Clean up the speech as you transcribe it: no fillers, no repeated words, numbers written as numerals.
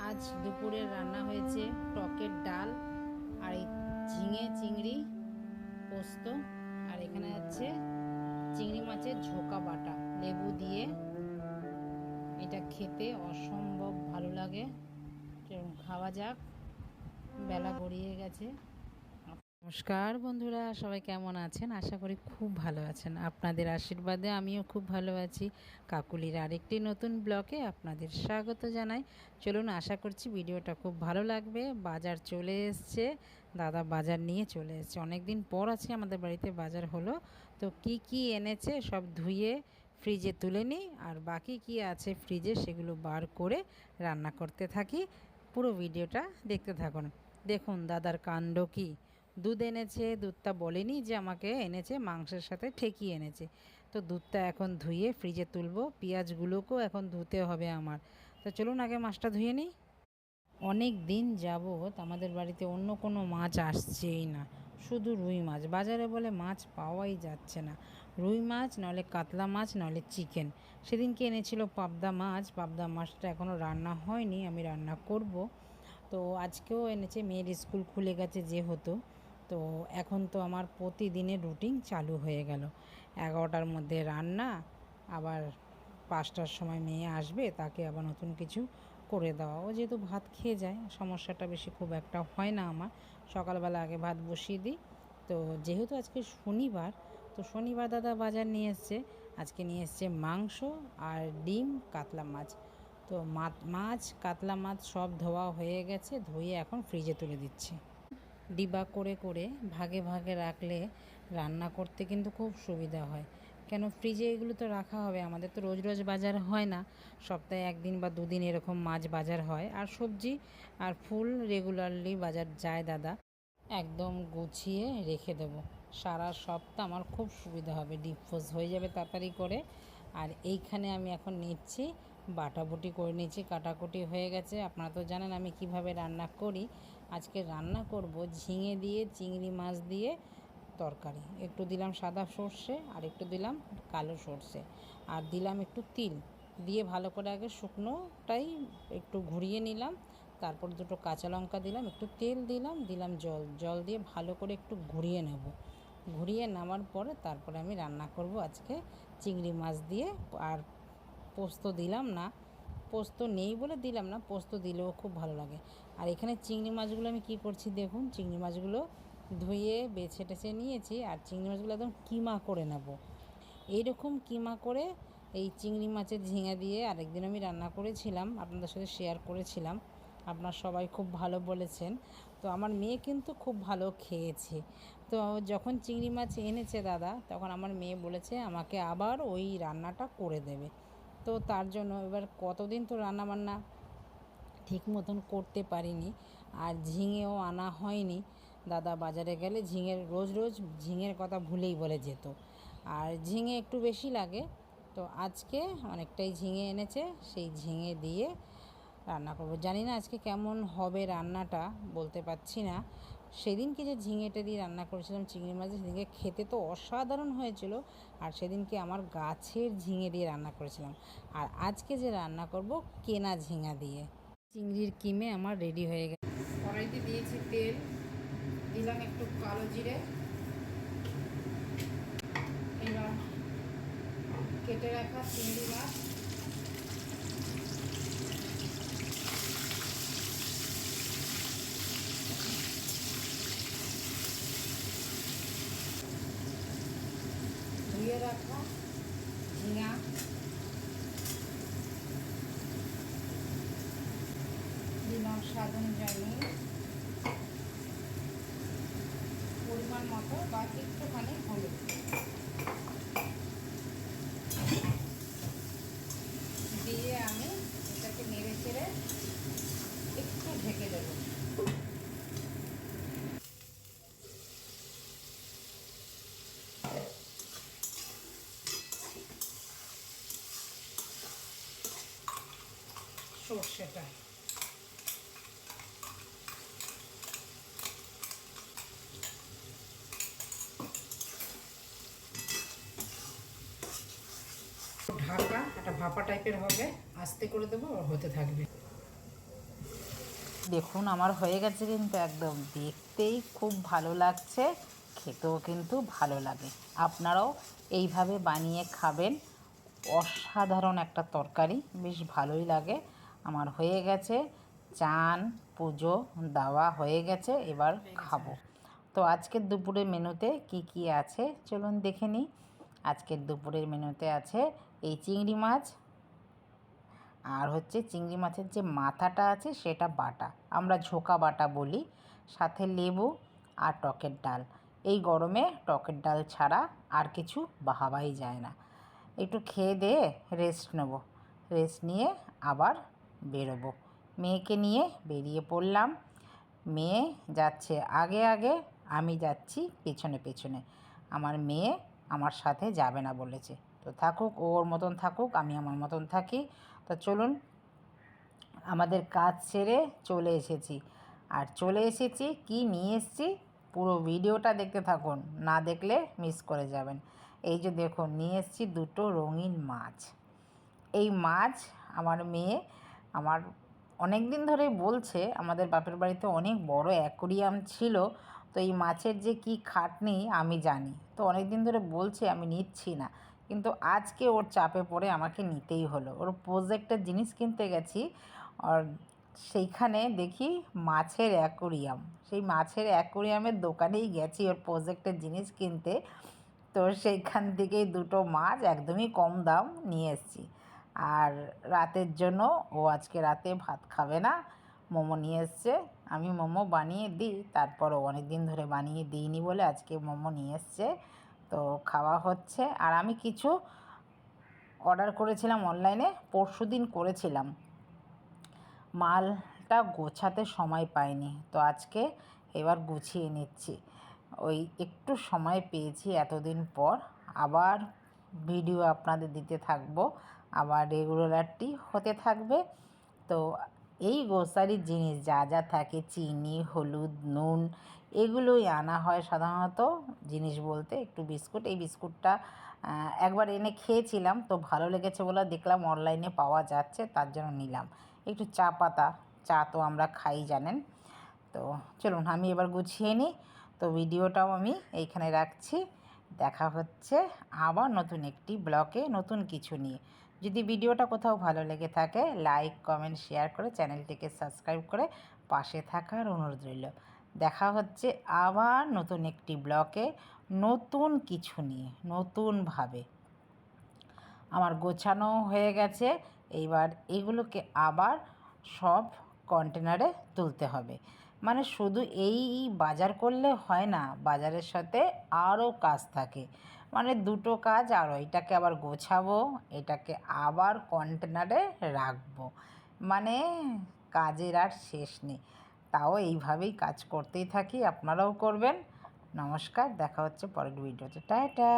আজ দুপুরে রান্না হয়েছে টকের ডাল আর এই ঝিঙে চিংড়ি পোস্ত, আর এখানে আছে চিংড়ি মাছের ঝোকা বাটা লেবু দিয়ে। এটা খেতে অসম্ভব ভালো লাগে। খাওয়া যাক, বেলা গড়িয়ে গেছে। নমস্কার বন্ধুরা, সবাই কেমন আছেন? আশা করি খুব ভালো আছেন। আপনাদের আশীর্বাদে আমিও খুব ভালো আছি। কাকুলির আরেকটি নতুন ব্লগে আপনাদের স্বাগত জানাই। চলুন, আশা করছি ভিডিওটা খুব ভালো লাগবে। বাজার চলে এসছে, দাদা বাজার নিয়ে চলে এসছে। অনেক দিন পর আজকে আমাদের বাড়িতে বাজার হলো। তো কি কি এনেছে সব ধুয়ে ফ্রিজে তুলে নিই, আর বাকি কি আছে ফ্রিজে সেগুলো বার করে রান্না করতে থাকি। পুরো ভিডিওটা দেখতে থাকুন। দেখুন দাদার কাণ্ড কি। দুধ এনেছে, দুধটা বলেনি যে আমাকে এনেছে, মাংসের সাথে ঠেকিয়ে এনেছে। তো দুধটা এখন ধুয়ে ফ্রিজে তুলবো, পেঁয়াজগুলোকেও এখন ধুতে হবে আমার। তো চলুন আগে মাছটা ধুয়ে নিই। অনেক দিন যাবৎ আমাদের বাড়িতে অন্য কোনো মাছ আসছেই না, শুধু রুই মাছ। বাজারে বলে মাছ পাওয়াই যাচ্ছে না। রুই মাছ নলে কাতলা মাছ নলে চিকেন। সেদিনকে এনেছিল পাবদা মাছ। পাবদা মাছটা এখনও রান্না হয়নি, আমি রান্না করব। তো আজকেও এনেছে, মেয়ের স্কুল খুলে গেছে যেহেতু। তো এখন তো আমার প্রতিদিনের রুটিন চালু হয়ে গেল। 11টার মধ্যে রান্না, আবার 5টার সময় মেয়ে আসবে, তাকে আবার নতুন কিছু করে দেওয়া। ও যেহেতু ভাত খেয়ে যায়, সমস্যাটা বেশি খুব একটা হয় না আমার। সকালবেলা আগে ভাত বসিয়ে দিই। তো যেহেতু আজকে শনিবার, তো শনিবার দাদা বাজার নিয়ে এসছে। আজকে নিয়ে এসছে মাংস আর ডিম, কাতলা মাছ। তো মাছ কাতলা মাছ সব ধোয়া হয়ে গেছে, ধুয়ে এখন ফ্রিজে তুলে দিচ্ছি। ডিবা করে করে ভাগে ভাগে রাখলে রান্না করতে কিন্তু খুব সুবিধা হয়। কেন, ফ্রিজে এগুলো তো রাখা হবে। আমাদের তো রোজ রোজ বাজার হয় না, সপ্তাহে 1 দিন বা 2 দিন এরকম মাছ বাজার হয়। আর সবজি আর ফুল রেগুলারলি বাজার যায় দাদা। একদম গুছিয়ে রেখে দেবো, সারা সপ্তাহ আমার খুব সুবিধা হবে, ডিপোজ হয়ে যাবে তাড়াতাড়ি করে। আর এইখানে আমি এখন নিচ্ছি, বাটাবুটি করে নিচ্ছি, কাটাকুটি হয়ে গেছে। আপনারা তো জানেন আমি কিভাবে রান্না করি। আজকে রান্না করব ঝিঙে দিয়ে চিংড়ি মাছ দিয়ে তরকারি। একটু দিলাম সাদা সর্ষে, আর একটু দিলাম কালো সর্ষে, আর দিলাম একটু তিল দিয়ে ভালো করে আগে শুকনোটাই একটু ঘুরিয়ে নিলাম। তারপর 2টো কাঁচা লঙ্কা দিলাম, একটু তেল দিলাম, দিলাম জল দিয়ে ভালো করে একটু ঘুরিয়ে নেব। ঘুরিয়ে নেওয়ার পরে তারপরে আমি রান্না করব আজকে চিংড়ি মাছ দিয়ে। আর পোস্ত দিলাম না, পোস্ত নেই বলে দিলাম না, পোস্ত দিলেও খুব ভালো লাগে। আর এখানে চিংড়ি মাছগুলো আমি কি করছি দেখুন, চিংড়ি মাছগুলো ধুয়ে বেছে টেছে নিয়েছি, আর চিংড়ি মাছগুলো একদম কিমা করে নেব। এইরকম কিমা করে এই চিংড়ি মাছের ঝিঙে দিয়ে আরেকদিন আমি রান্না করেছিলাম, আপনাদের সাথে শেয়ার করেছিলাম। আপনার সবাই খুব ভালো বলেছেন। তো আমার মেয়ে কিন্তু খুব ভালো খেয়েছে। তো যখন চিংড়ি মাছ এনেছে দাদা, তখন আমার মেয়ে বলেছে আমাকে আবার ওই রান্নাটা করে দেবে। তো তার জন্য এবার কতদিন তো রান্নাবান্না ঠিক মতন করতে পারিনি, আর ঝিঙেও আনা হয়নি। দাদা বাজারে গেলে রোজ রোজ ঝিঙের কথা ভুলেই বলে যেত, আর ঝিঙে একটু বেশি লাগে। তো আজকে অনেকটাই ঝিঙে এনেছে, সেই ঝিঙে দিয়ে রান্না করব। জানি না আজকে কেমন হবে রান্নাটা, বলতে পারছি না। সেদিনকে যে ঝিঙেটা দিয়ে রান্না করেছিলাম চিংড়ি মাছের, সেদিনকে খেতে তো অসাধারণ হয়েছিল। আর সেদিনকে আমার গাছের ঝিঙে দিয়ে রান্না করেছিলাম। আর আজকে যে রান্না করব কেনা ঝিঙা দিয়ে। চিংড়ির কিমে আমার রেডি হয়ে গেছে। কড়াইতে দিয়েছি তেল, দিলাম একটু কালো জিরে। এবার কেটে রাখা চিংড়ি মাছ ধুয়ে রাখা ঝিঙা, দিলাম স্বাদ অনুযায়ী পরিমাণ মতো বা একটুখানি হলুদ দিয়ে আমি এটাকে নেড়ে চেড়ে একটু ঢেকে দেবো। সর্ষেটা ঢাকা, একটা ভাপা টাইপের হবে, আস্তে করে দেবো আর হতে থাকবে। দেখুন আমার হয়ে গেছে, কিন্তু একদম দেখতেই খুব ভালো লাগছে, খেতেও কিন্তু ভালো লাগে। আপনারাও এইভাবে বানিয়ে খাবেন। অসাধারণ একটা তরকারি, বেশ ভালোই লাগে। আমার হয়ে গেছে, চান পুজো দেওয়া হয়ে গেছে, এবার খাবো। তো আজকের দুপুরের মেনুতে কি কি আছে চলুন দেখে নিই। আজকের দুপুরের মেনুতে আছে এই চিংড়ি মাছ, আর হচ্ছে চিংড়ি মাছের যে মাথাটা আছে সেটা বাটা, আমরা ঝোকা বাটা বলি, সাথে লেবু আর টকের ডাল। এই গরমে টকের ডাল ছাড়া আর কিছু ভাবাই যায় না। একটু খেয়ে দিয়ে রেস্ট নেব, রেস্ট নিয়ে আবার বেরোবো। মেয়েকে নিয়ে বেরিয়ে পড়লাম। মেয়ে যাচ্ছে আগে আগে, আমি যাচ্ছি পেছনে পেছনে। আমার মেয়ে আমার সাথে যাবে না বলেছে, তো থাকুক, ওর মতন থাকুক, আমি আমার মতন থাকি। তো চলুন, আমাদের কাজ সেরে চলে এসেছি। আর চলে এসেছি কি নিয়ে এসেছি, পুরো ভিডিওটা দেখতে থাকুন, না দেখলে মিস করে যাবেন। এই যে দেখুন, নিয়ে এসেছি দুটো রঙিন মাছ। এই মাছ আমার মেয়ে আমার অনেক দিন ধরেই বলছে, আমাদের বাপের বাড়িতে অনেক বড় অ্যাকোরিয়াম ছিল, তো এই মাছের যে কি খাটনি আমি জানি, তো অনেক দিন ধরে বলছে আমি নিচ্ছি না, কিন্তু আজকে ওর চাপে পড়ে আমাকে নিতেই হলো। ওর প্রোজেক্টের জিনিস কিনতে গেছি, আর সেইখানে দেখি মাছের অ্যাকোরিয়াম, সেই মাছের অ্যাকোরিয়ামের দোকানেই গেছি ওর প্রোজেক্টের জিনিস কিনতে। তো সেইখান থেকেই দুটো মাছ একদমই কম দাম নিয়ে এসেছি। আর রাতের জন্য ও আজকে রাতে ভাত খাবে না, মোমো নিয়ে এসছে। আমি মোমো বানিয়ে দিই, তারপরও অনেক দিন ধরে বানিয়ে দিইনি বলে আজকে মোমো নিয়ে এসছে, তো খাওয়া হচ্ছে। আর আমি কিছু অর্ডার করেছিলাম অনলাইনে, পরশুদিন করেছিলাম, মালটা গোছাতে সময় পাইনি, তো আজকে এবার গুছিয়ে নিচ্ছি। ওই একটু সময় পেয়েছি এতদিন পর, আবার ভিডিও আপনাদের দিতে থাকবো, আবার রেগুলারটি হতে থাকবে। তো এই গ্রোসারির জিনিস যা যা থাকে, চিনি, হলুদ, নুন, এগুলোই আনা হয় সাধারণত। জিনিস বলতে একটু বিস্কুট, এই বিস্কুটটা একবার এনে খেয়েছিলাম, তো ভালো লেগেছে বলে দেখলাম অনলাইনে পাওয়া যাচ্ছে, তার জন্য নিলাম। একটু চা পাতা, চা তো আমরা খাই জানেন। তো চলুন আমি এবার গুছিয়ে নিই। তো ভিডিওটাও আমি এইখানে রাখছি, দেখা হচ্ছে আবার নতুন একটি ব্লগে নতুন কিছু নিয়ে। যদি ভিডিওটা কোথাও ভালো লেগে থাকে, লাইক কমেন্ট শেয়ার করে চ্যানেলটিকে সাবস্ক্রাইব করে পাশে থাকার অনুরোধ রইল। দেখা হচ্ছে আবার নতুন একটি ব্লগে নতুন কিছু নিয়ে, নতুনভাবে। আমার গোছানো হয়ে গেছে, এইবার এগুলোকে আবার সব কন্টেনারে তুলতে হবে। মানে শুধু এই বাজার করলে হয় না, বাজারের সাথে আরও কাজ থাকে, মানে দুটো কাজ। আরও এটাকে আবার গোছাবো, এটাকে আবার কন্টেনারে রাখবো, মানে কাজের আর শেষ নেই। তাও এইভাবেই কাজ করতেই থাকি, আপনারাও করবেন। নমস্কার, দেখা হচ্ছে পরের ভিডিওতে, টাটা।